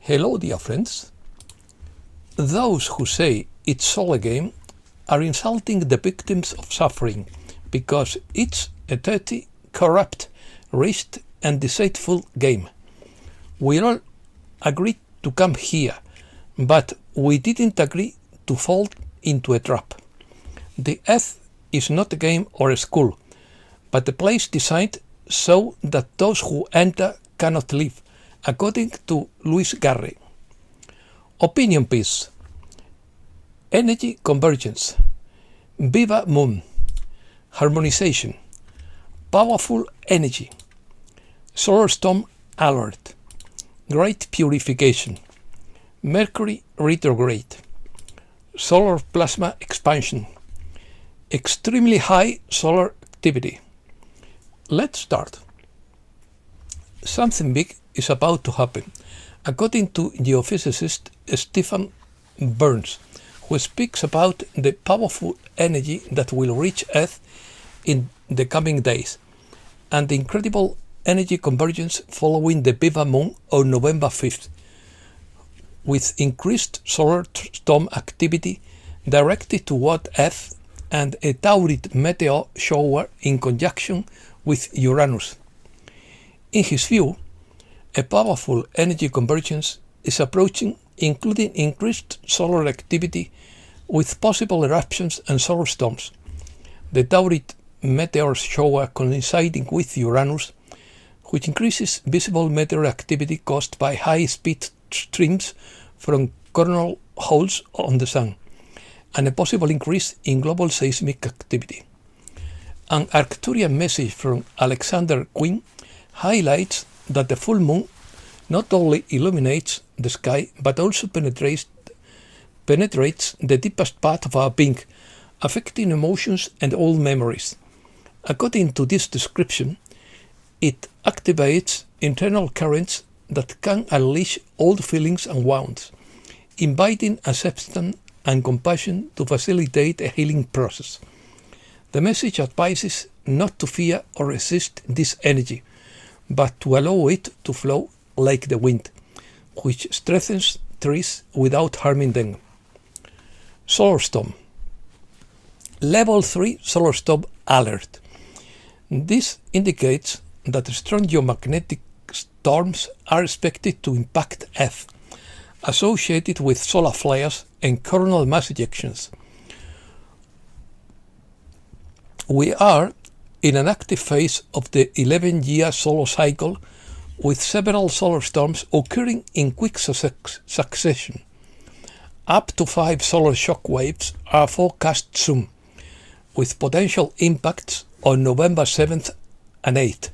Hello, dear friends. Those who say it's all a game are insulting the victims of suffering because it's a dirty, corrupt, rigged and deceitful game. We all agreed to come here, but we didn't agree to fall into a trap. The Earth is not a game or a school, but a place designed so that those who enter cannot leave, according to Louis Garrey. Opinion piece. Energy convergence. Beaver Moon. Harmonisation. Powerful energy. Solar storm alert. Great purification. Mercury retrograde. Solar plasma expansion. Extremely high solar activity. Let's start. Something big is about to happen, according to geophysicist Stephen Burns, who speaks about the powerful energy that will reach Earth in the coming days, and the incredible energy convergence following the Beaver Moon on November 5th, with increased solar storm activity directed toward Earth and a Taurid meteor shower in conjunction with Uranus. In his view, a powerful energy convergence is approaching, including increased solar activity with possible eruptions and solar storms. The Taurid meteor shower coinciding with Uranus, which increases visible meteor activity caused by high-speed streams from coronal holes on the Sun, and a possible increase in global seismic activity. An Arcturian message from Alexander Quinn highlights that the full moon not only illuminates the sky but also penetrates the deepest part of our being, affecting emotions and old memories. According to this description, it activates internal currents that can unleash old feelings and wounds, inviting acceptance and compassion to facilitate a healing process. The message advises not to fear or resist this energy, but to allow it to flow like the wind, which strengthens trees without harming them. Solar storm. Level 3 solar storm alert. This indicates that strong geomagnetic storms are expected to impact Earth, associated with solar flares and coronal mass ejections. We are in an active phase of the 11-year solar cycle, with several solar storms occurring in quick succession. Up to 5 solar shock waves are forecast soon, with potential impacts on November 7th and 8th.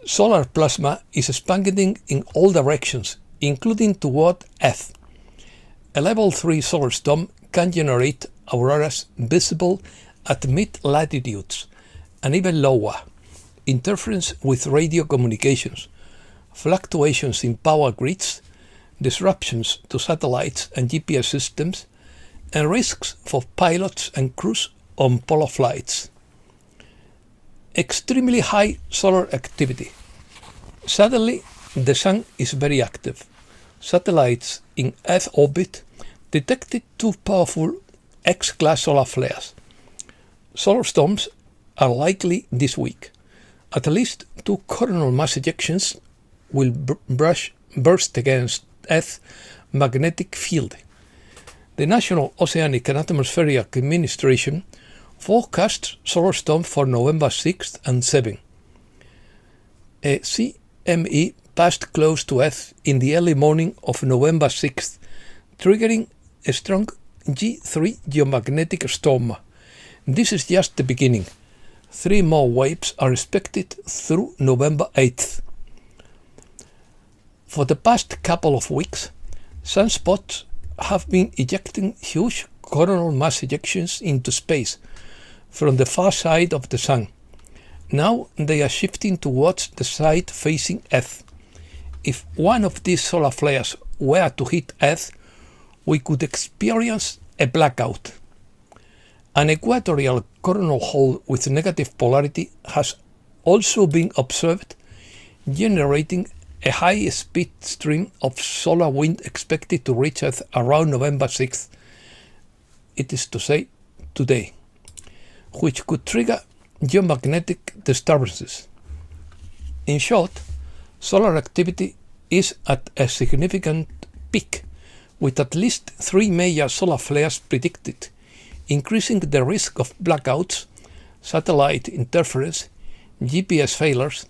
Solar plasma is expanding in all directions, including toward Earth. A level 3 solar storm can generate auroras visible at mid-latitudes and even lower, interference with radio communications, fluctuations in power grids, disruptions to satellites and GPS systems, and risks for pilots and crews on polar flights. Extremely high solar activity. Suddenly, the Sun is very active. Satellites in Earth orbit detected 2 powerful X-class solar flares. Solar storms are likely this week. At least 2 coronal mass ejections will burst against Earth's magnetic field. The National Oceanic and Atmospheric Administration forecasts solar storm for November 6th and 7th. A CME passed close to Earth in the early morning of November 6th, triggering a strong G3 geomagnetic storm. This is just the beginning. 3 more waves are expected through November 8th. For the past couple of weeks, sunspots have been ejecting huge coronal mass ejections into space from the far side of the Sun. Now they are shifting towards the side facing Earth. If one of these solar flares were to hit Earth, we could experience a blackout. An equatorial coronal hole with negative polarity has also been observed, generating a high-speed stream of solar wind expected to reach Earth around November 6th, it is to say today, which could trigger geomagnetic disturbances. In short, solar activity is at a significant peak, with at least 3 major solar flares predicted, increasing the risk of blackouts, satellite interference, GPS failures,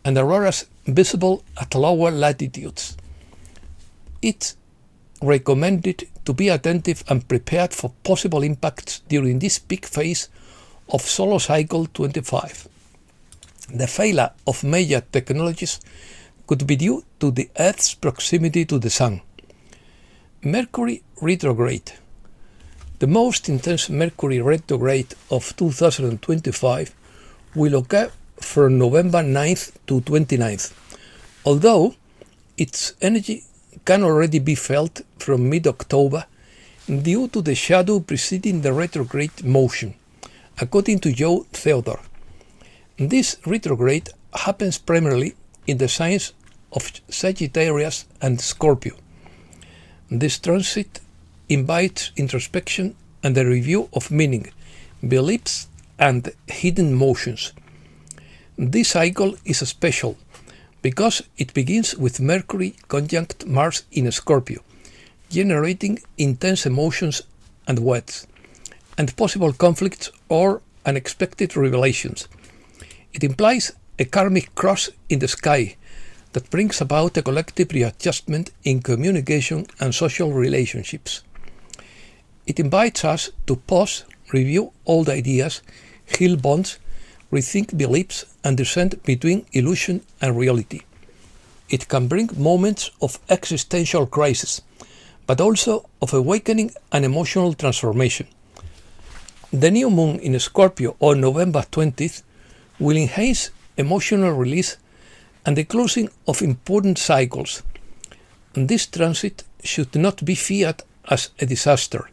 and auroras visible at lower latitudes. It's recommended to be attentive and prepared for possible impacts during this peak phase of solar cycle 25. The failure of major technologies could be due to the Earth's proximity to the Sun. Mercury retrograde. The most intense Mercury retrograde of 2025 will occur from November 9th to 29th, although its energy can already be felt from mid-October due to the shadow preceding the retrograde motion, according to Joe Theodore. This retrograde happens primarily in the signs of Sagittarius and Scorpio. This transit invites introspection and a review of meaning, beliefs, and hidden motions. This cycle is special because it begins with Mercury conjunct Mars in Scorpio, generating intense emotions and words, and possible conflicts or unexpected revelations. It implies a karmic cross in the sky that brings about a collective readjustment in communication and social relationships. It invites us to pause, review old ideas, heal bonds, rethink beliefs, and discern between illusion and reality. It can bring moments of existential crisis, but also of awakening and emotional transformation. The new moon in Scorpio on November 20th will enhance emotional release and the closing of important cycles. This transit should not be feared as a disaster,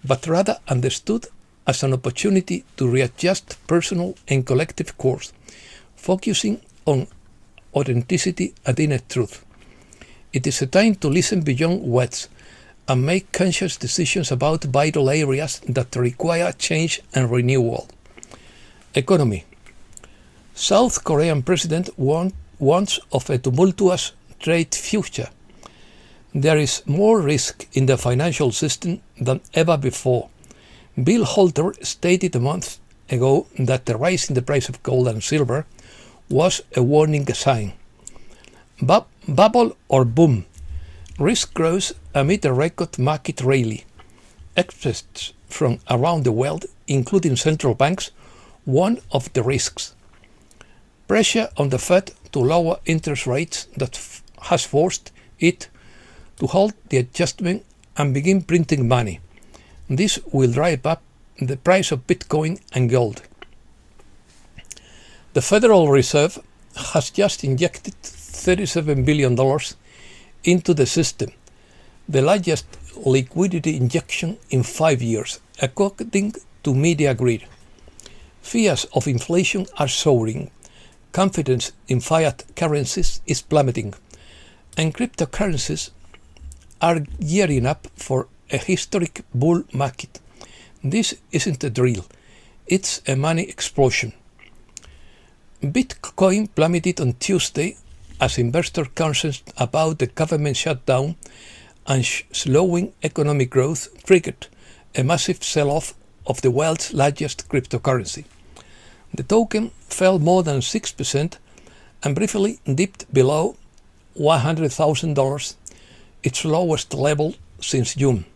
but rather understood as an opportunity to readjust personal and collective course, focusing on authenticity and inner truth. It is a time to listen beyond words and make conscious decisions about vital areas that require change and renewal. Economy. South Korean president warns of a tumultuous trade future. There is more risk in the financial system than ever before. Bill Holter stated a month ago that the rise in the price of gold and silver was a warning sign. Bubble or boom? Risk grows amid a record market rally. Experts from around the world, including central banks, warn of the risks. Pressure on the Fed to lower interest rates that has forced it to halt the adjustment and begin printing money. This will drive up the price of Bitcoin and gold. The Federal Reserve has just injected $37 billion into the system, the largest liquidity injection in 5 years, according to Media Grid. Fears of inflation are soaring, confidence in fiat currencies is plummeting, and cryptocurrencies are gearing up for a historic bull market. This isn't a drill, it's a money explosion. Bitcoin plummeted on Tuesday as investors concerned about the government shutdown and slowing economic growth triggered a massive sell-off of the world's largest cryptocurrency. The token fell more than 6% and briefly dipped below $100,000, its lowest level since June.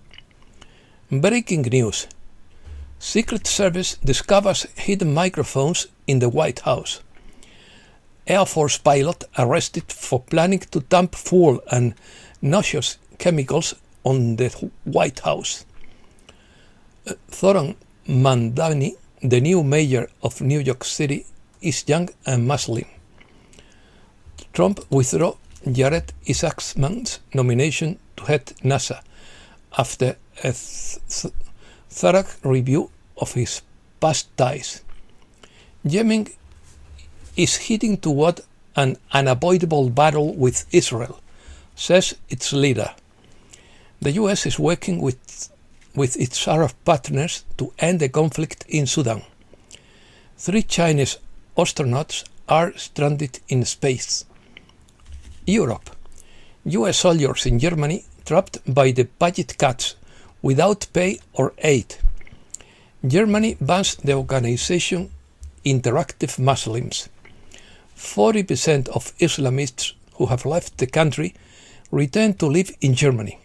Breaking news. Secret Service discovers hidden microphones in the White House. Air Force pilot arrested for planning to dump fuel and noxious chemicals on the White House. Thoron Mandani, the new mayor of New York City, is young and Muslim. Trump withdrew Jared Isaacman's nomination to head NASA after a thorough review of his past ties. Yemen is heading toward an unavoidable battle with Israel, says its leader. The US is working with its Arab partners to end the conflict in Sudan. 3 Chinese astronauts are stranded in space. Europe. US soldiers in Germany trapped by the budget cuts without pay or aid. Germany bans the organization Interactive Muslims. 40% of Islamists who have left the country return to live in Germany.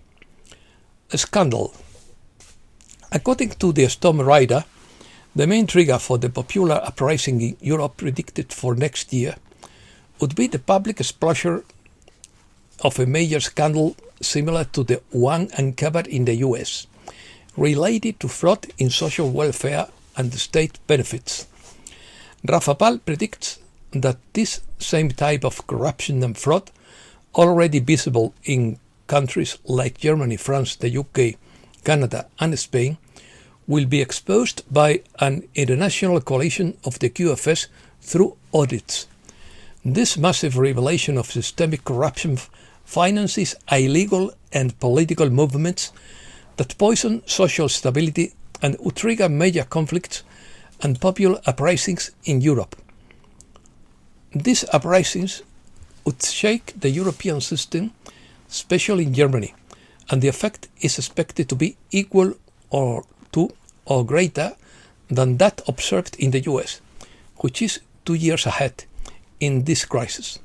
A scandal. According to the Storm Rider, the main trigger for the popular uprising in Europe predicted for next year would be the public exposure of a major scandal similar to the one uncovered in the US, related to fraud in social welfare and state benefits. Rafa Pal predicts that this same type of corruption and fraud, already visible in countries like Germany, France, the UK, Canada and Spain, will be exposed by an international coalition of the QFS through audits. This massive revelation of systemic corruption finances illegal and political movements that poison social stability and would trigger major conflicts and popular uprisings in Europe. These uprisings would shake the European system, especially in Germany, and the effect is expected to be equal to or greater than that observed in the US, which is 2 years ahead in this crisis.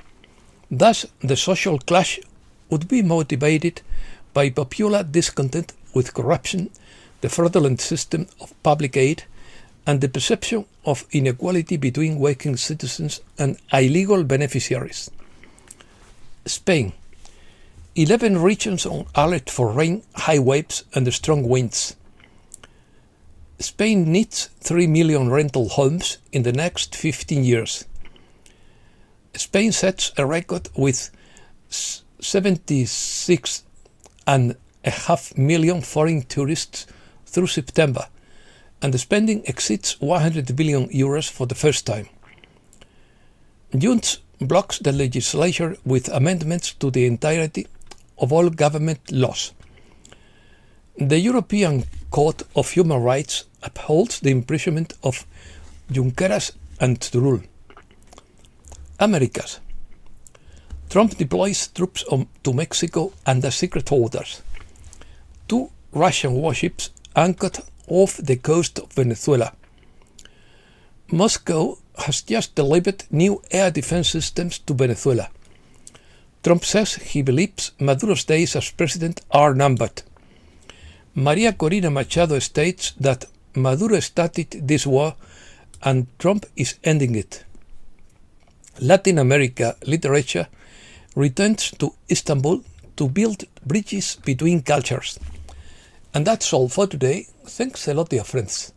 Thus, the social clash would be motivated by popular discontent with corruption, the fraudulent system of public aid, and the perception of inequality between working citizens and illegal beneficiaries. Spain. 11 regions on alert for rain, high waves and strong winds. Spain needs 3 million rental homes in the next 15 years. Spain sets a record with 76.5 million foreign tourists through September, and the spending exceeds 100 billion euros for the first time. Junts blocks the legislature with amendments to the entirety of all government laws. The European Court of Human Rights upholds the imprisonment of Junqueras and Turull. Americas. Trump deploys troops to Mexico under secret orders. 2 Russian warships anchored off the coast of Venezuela. Moscow has just delivered new air defense systems to Venezuela. Trump says he believes Maduro's days as president are numbered. Maria Corina Machado states that Maduro started this war and Trump is ending it. Latin America literature returns to Istanbul to build bridges between cultures. And that's all for today. Thanks a lot, dear friends.